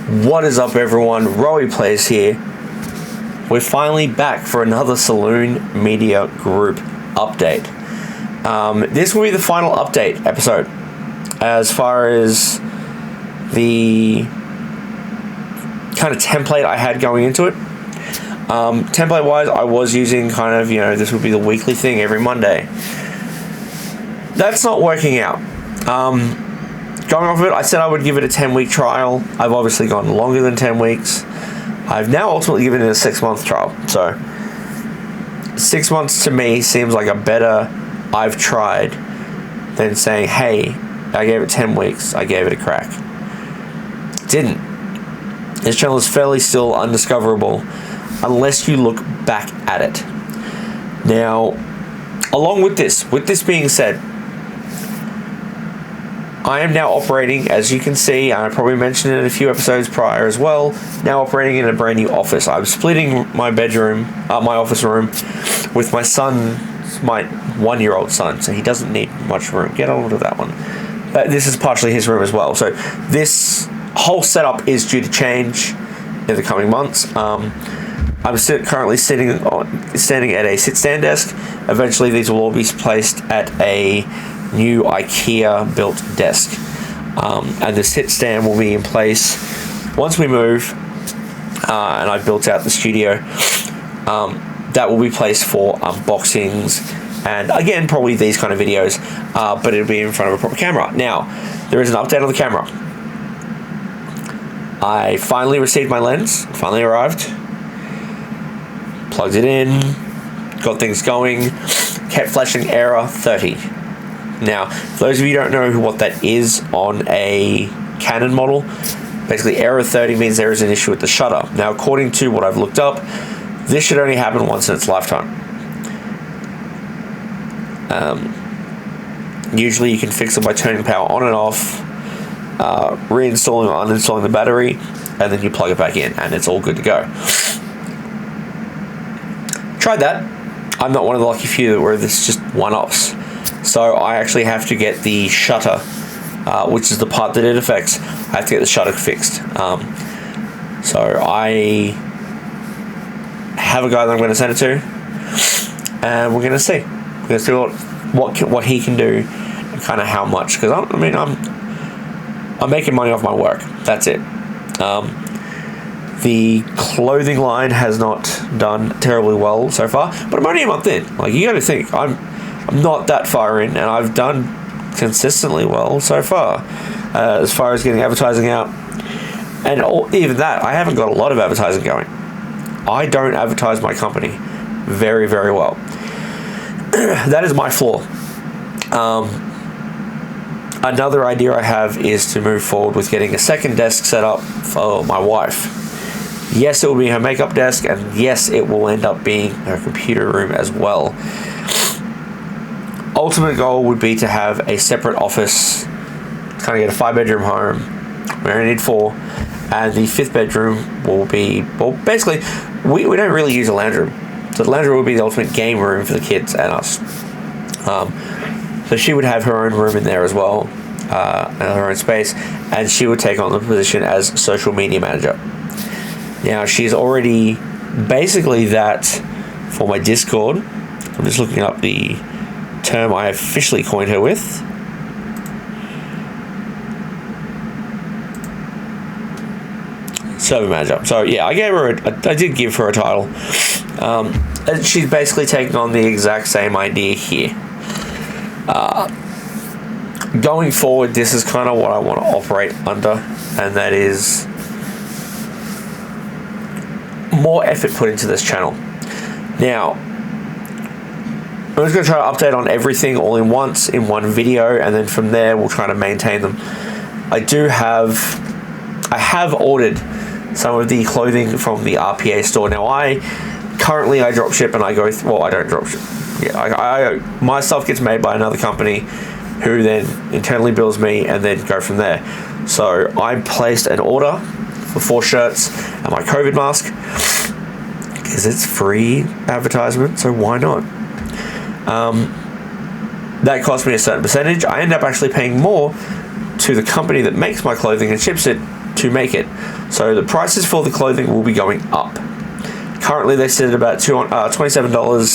What is up, everyone? Rowie Plays here. We're finally back for another Saloon Media Group update. This will be the final update episode as far as the kind of template I had going into it. Template wise, I was using kind of, this would be the weekly thing every Monday. That's not working out. Going off of it, I said I would give it a 10-week trial. I've obviously gone longer than 10 weeks. I've now ultimately given it a 6-month trial. So 6 months to me seems like a better I've tried than saying, hey, I gave it 10 weeks. I gave it a crack. Didn't. This channel is fairly still undiscoverable unless you look back at it. Now, along with this being said, I am now operating, as you can see, and I probably mentioned it in a few episodes prior as well, now operating in a brand new office. I'm splitting my bedroom, my office room, with my son, my 1-year-old son, so he doesn't need much room. Get on with that one. This is partially his room as well. So this whole setup is due to change in the coming months. I'm currently standing at a sit-stand desk. Eventually these will all be placed at a new IKEA built desk, and the sit stand will be in place once we move, and I built out the studio. That will be placed for unboxings and again probably these kind of videos, but it'll be in front of a proper camera. Now there is an update on the camera. I finally received my lens, finally arrived, plugged it in, got things going, kept flashing error 30. Now, for those of you who don't know what that is on a Canon model, basically error 30 means there is an issue with the shutter. Now, according to what I've looked up, this should only happen once in its lifetime. Usually you can fix it by turning power on and off, reinstalling or uninstalling the battery, and then you plug it back in, and it's all good to go. Tried that. I'm not one of the lucky few where this is just one-offs. So I actually have to get the shutter, which is the part that it affects. I have to get the shutter fixed. So I have a guy that I'm going to send it to, and we're going to see. We're going to see what he can do, and kind of how much. Because I'm making money off my work. That's it. The clothing line has not done terribly well so far, but I'm only a month in. Like, you got to think, I'm not that far in, and I've done consistently well so far as getting advertising out. And even that, I haven't got a lot of advertising going. I don't advertise my company very, very well. That is my flaw. Another idea I have is to move forward with getting a second desk set up for my wife. Yes, it will be her makeup desk, and yes, it will end up being her computer room as well. Ultimate goal would be to have a separate office, kind of get a 5-bedroom home. We only need 4, and the 5th bedroom will be, well, basically, we don't really use a lounge room. So the lounge room will be the ultimate game room for the kids and us. So she would have her own room in there as well, and her own space, and she would take on the position as social media manager. Now, she's already basically that for my Discord. I'm just looking up the term I officially coined her with. Server manager. So yeah, I did give her a title. And she's basically taking on the exact same idea here. Going forward, this is kind of what I want to operate under, and that is more effort put into this channel. Now, I'm just going to try to update on everything all in once in one video, and then from there we'll try to maintain them. I have ordered some of the clothing from the RPA store. Now, I drop ship, and I don't drop ship. Yeah, my stuff gets made by another company who then internally bills me, and then go from there. So I placed an order for 4 shirts and my COVID mask because it's free advertisement, so why not? That cost me a certain percentage. I end up actually paying more to the company that makes my clothing and ships it to make it. So the prices for the clothing will be going up. Currently they sit at about $27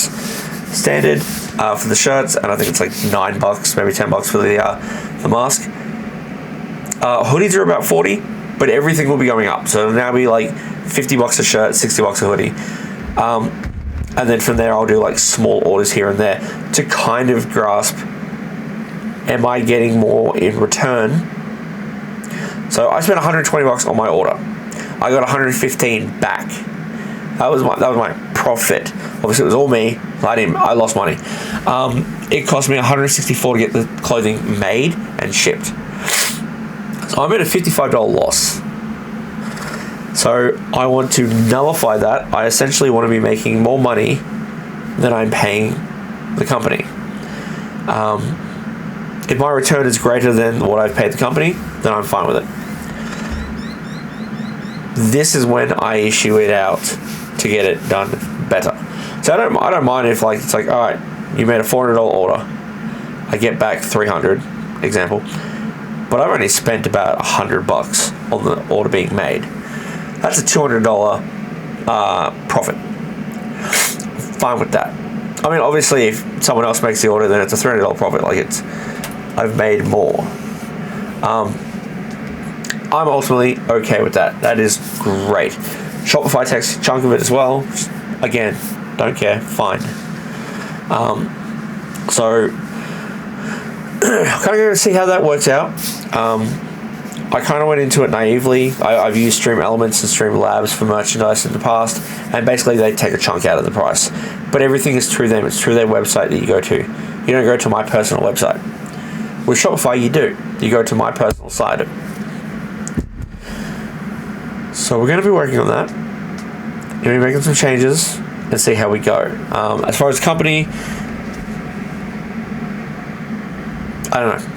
standard for the shirts, and I think it's like $9, maybe $10 for the mask. Hoodies are about $40, but everything will be going up. So it'll now be like $50 a shirt, $60 a hoodie. And then from there I'll do like small orders here and there to kind of grasp, am I getting more in return? So I spent $120 on my order. I got $115 back. That was my profit. Obviously it was all me. I lost money. It cost me $164 to get the clothing made and shipped. So I'm at a $55 loss. So I want to nullify that. I essentially want to be making more money than I'm paying the company. If my return is greater than what I've paid the company, then I'm fine with it. This is when I issue it out to get it done better. So I don't mind if it's like, all right, you made a $400 order, I get back $300, example, but I've only spent about $100 on the order being made. That's a $200 profit. Fine with that. I mean, obviously, if someone else makes the order, then it's a $300 profit. I've made more. I'm ultimately okay with that. That is great. Shopify takes a chunk of it as well. Again, don't care. Fine. So kind of going to see how that works out. I kind of went into it naively. I've used Stream Elements and Stream Labs for merchandise in the past, and basically they take a chunk out of the price. But everything is through them. It's through their website that you go to. You don't go to my personal website. With Shopify, you do. You go to my personal site. So we're going to be working on that. Going to be making some changes and see how we go. As far as the company, I don't know.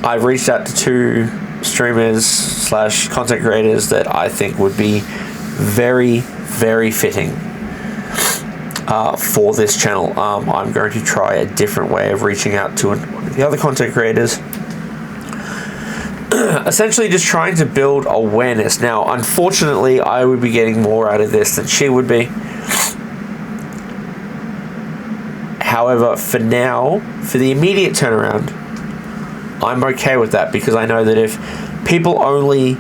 I've reached out to 2 streamers / content creators that I think would be very, very fitting for this channel. I'm going to try a different way of reaching out to the other content creators. Essentially just trying to build awareness. Now, unfortunately, I would be getting more out of this than she would be. However, for now, for the immediate turnaround, I'm okay with that, because I know that if people only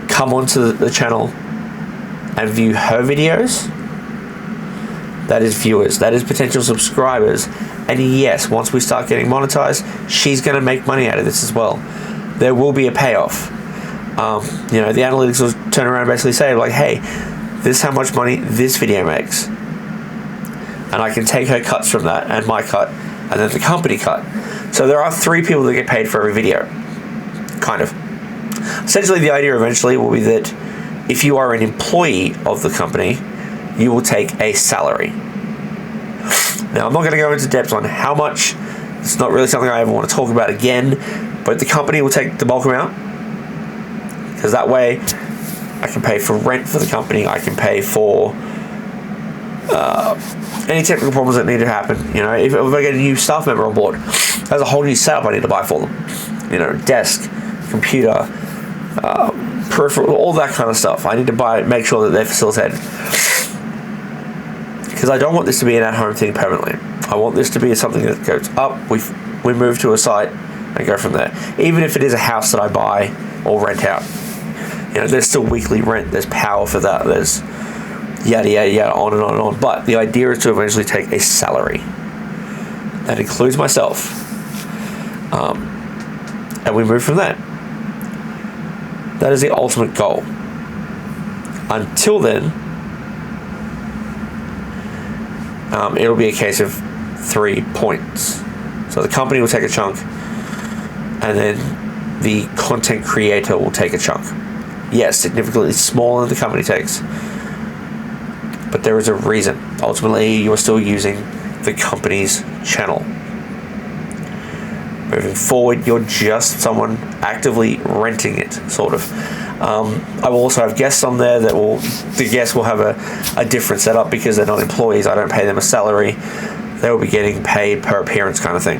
come onto the channel and view her videos, that is viewers, that is potential subscribers. And yes, once we start getting monetized, she's going to make money out of this as well. There will be a payoff. The analytics will turn around and basically say, like, hey, this is how much money this video makes. And I can take her cuts from that, and my cut, and then the company cut. So there are 3 people that get paid for every video. Kind of. Essentially, the idea eventually will be that if you are an employee of the company, you will take a salary. Now, I'm not going to go into depth on how much. It's not really something I ever want to talk about again, but the company will take the bulk amount, because that way I can pay for rent for the company, I can pay for any technical problems that need to happen. If I get a new staff member on board, there's a whole new setup I need to buy for them. Desk, computer, peripheral, all that kind of stuff. I need to make sure that they're facilitated. Because I don't want this to be an at-home thing permanently. I want this to be something that goes up, we move to a site, and go from there. Even if it is a house that I buy or rent out. There's still weekly rent, there's power for that, there's yada, yada, yada, on and on and on. But the idea is to eventually take a salary. That includes myself. And we move from there. That is the ultimate goal. Until then, it'll be a case of 3 points. So the company will take a chunk, and then the content creator will take a chunk. Yes, significantly smaller than the company takes, but there is a reason. Ultimately, you are still using the company's channel. Moving forward, you're just someone actively renting it, sort of. I will also have guests on there the guests will have a different setup, because they're not employees. I don't pay them a salary. They will be getting paid per appearance kind of thing.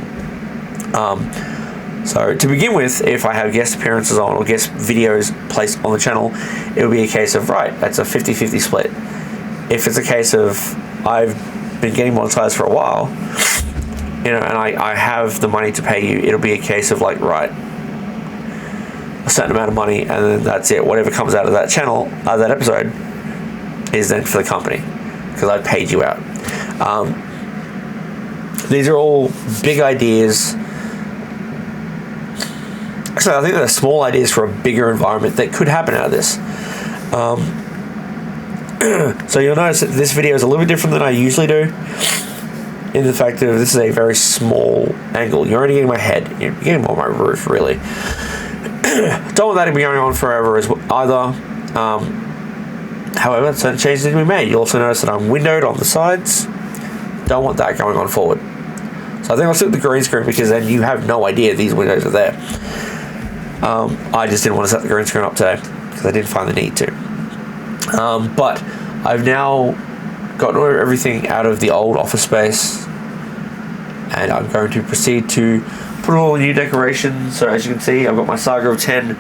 So to begin with, if I have guest appearances on or guest videos placed on the channel, it'll be a case of, right, that's a 50-50 split. If it's a case of I've been getting monetized for a while, you know, and I have the money to pay you, it'll be a case of like, right, a certain amount of money, and then that's it. Whatever comes out of that channel, that episode, is then for the company, because I paid you out. These are all big ideas. Actually, I think they're small ideas for a bigger environment that could happen out of this. So you'll notice that this video is a little bit different than I usually do, in the fact that this is a very small angle. You're only getting my head. You're getting more of my roof, really. Don't want that to be going on forever as either. However, certain changes need to be made. You'll also notice that I'm windowed on the sides. Don't want that going on forward. So I think I'll stick with the green screen, because then you have no idea these windows are there. I just didn't want to set the green screen up today because I didn't find the need to. But I've now gotten everything out of the old office space, and I'm going to proceed to put all the new decorations. So as you can see, I've got my Saga of 10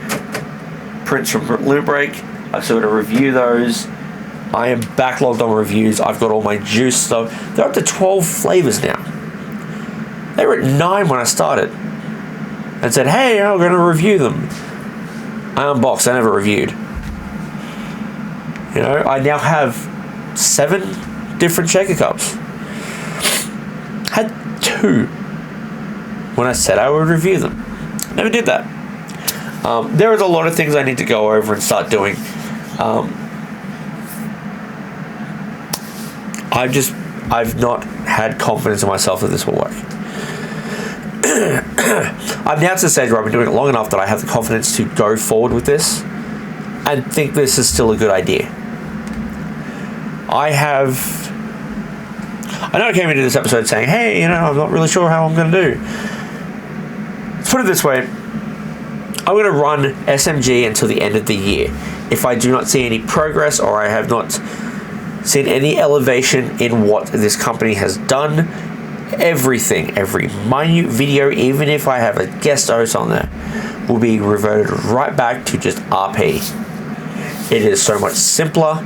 prints from Limit Break. I've still got to review those. I am backlogged on reviews. I've got all my juice stuff. They're up to 12 flavors now. They were at 9 when I started, and said, hey, I'm going to review them. I unboxed, I never reviewed. You know, I now have 7 different shaker cups. Had 2 when I said I would review them. Never did that. There is a lot of things I need to go over and start doing. I've not had confidence in myself that this will work. I'm now to the stage where I've been doing it long enough that I have the confidence to go forward with this and think this is still a good idea. I know I came into this episode saying, hey, you know, I'm not really sure how I'm going to do. Let's put it this way. I'm going to run SMG until the end of the year. If I do not see any progress, or I have not seen any elevation in what this company has done, every minute video, even if I have a guest host on there, will be reverted right back to just RP. It is so much simpler.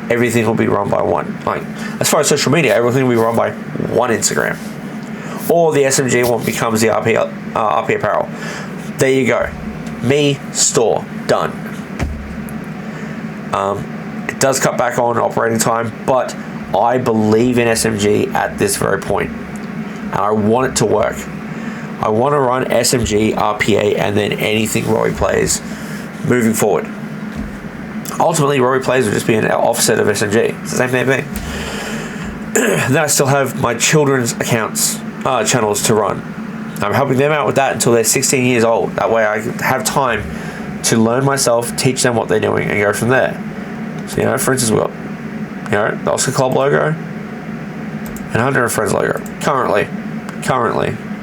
Everything will be run by one. Like, as far as social media, everything will be run by one Instagram. Or the SMG one becomes the RP apparel. There you go. Me, store, done. It does cut back on operating time, but I believe in SMG at this very point, and I want it to work. I want to run SMG, RPA, and then anything Rory plays moving forward. Ultimately, Rory plays will just be an offset of SMG. It's the same thing. Then I still have my children's accounts, channels to run. I'm helping them out with that until they're 16 years old. That way I have time to learn myself, teach them what they're doing, and go from there. So, you know, for instance, we've got, you know, the Oscar Club logo and Hunter and Friends logo. Currently.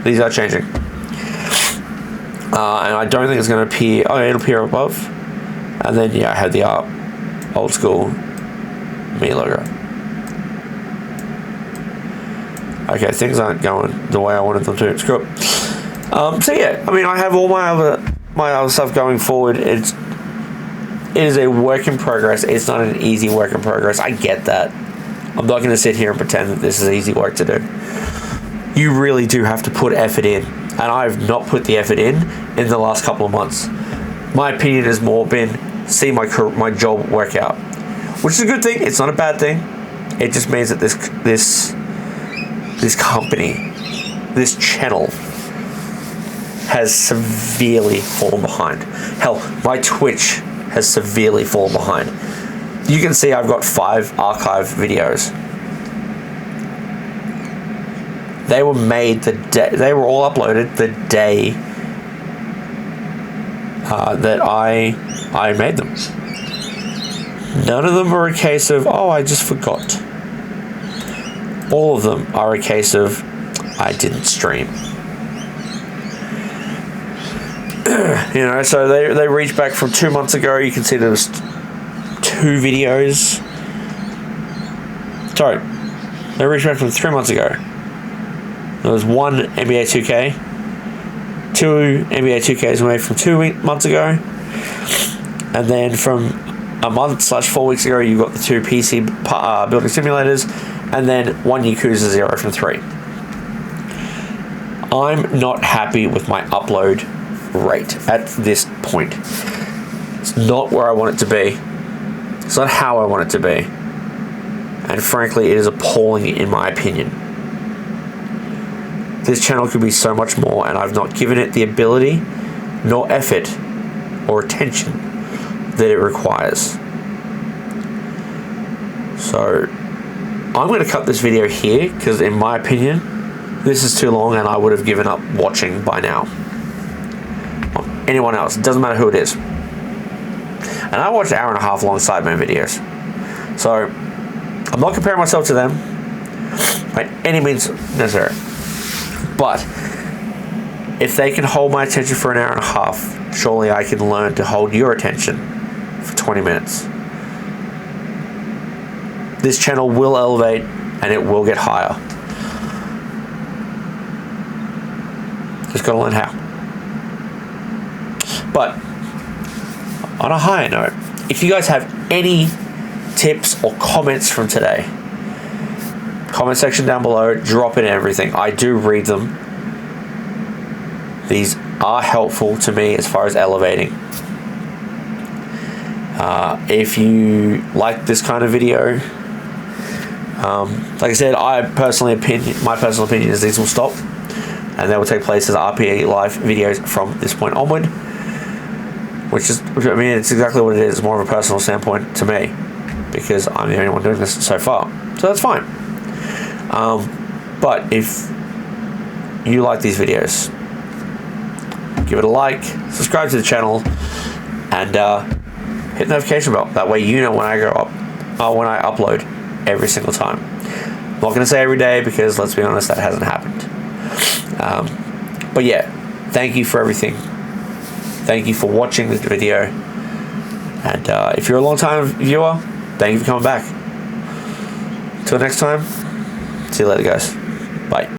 These are changing. And I don't think it's going to appear... Oh, it'll appear above. And then, yeah, I had the old school me logo. Okay, things aren't going the way I wanted them to. Screw it. So yeah, I mean, I have all my other stuff going forward. It is a work in progress. It's not an easy work in progress. I get that. I'm not going to sit here and pretend that this is easy work to do. You really do have to put effort in, and I've not put the effort in the last couple of months. My opinion has more been see my job work out, which is a good thing. It's not a bad thing. It just means that this company, this channel, has severely fallen behind. Hell, my Twitch has severely fallen behind. You can see I've got 5 archived videos. They were made they were all uploaded the day that I made them. None of them are a case of, oh, I just forgot. All of them are a case of, I didn't stream. You know, so they reach back from 2 months ago. You can see there was 2 videos. Sorry, they reached back from 3 months ago. There was 1 NBA 2K 2 NBA 2Ks away from 2 months ago. And then from a month/4 weeks ago, you got the 2 PC building simulators, and then 1 Yakuza 0 from 3. I'm not happy with my upload rate at this point. It's not where I want it to be. It's not how I want it to be. And frankly, it is appalling in my opinion. This channel could be so much more, and I've not given it the ability, nor effort, or attention that it requires. So, I'm going to cut this video here, because in my opinion, this is too long and I would have given up watching by now. Anyone else, it doesn't matter who it is. And I watch 1.5 hour long Sideman videos. So, I'm not comparing myself to them by any means necessary. But if they can hold my attention for 1.5 hours, surely I can learn to hold your attention for 20 minutes. This channel will elevate and it will get higher. Just gotta learn how. But on a higher note, if you guys have any tips or comments from today, comment section down below, drop in everything. I do read them. These are helpful to me as far as elevating. If you like this kind of video, like I said, my personal opinion is these will stop, and they will take place as RPA live videos from this point onward. Which I mean, it's exactly what it is. It's more of a personal standpoint to me, because I'm the only one doing this so far. So that's fine. But if you like these videos, give it a like, subscribe to the channel, and hit the notification bell. That way you know when I go up, when I upload every single time. I'm not going to say every day, because let's be honest, that hasn't happened. But yeah, thank you for everything. Thank you for watching this video. And if you're a long-time viewer, thank you for coming back. Till next time, see you later, guys. Bye.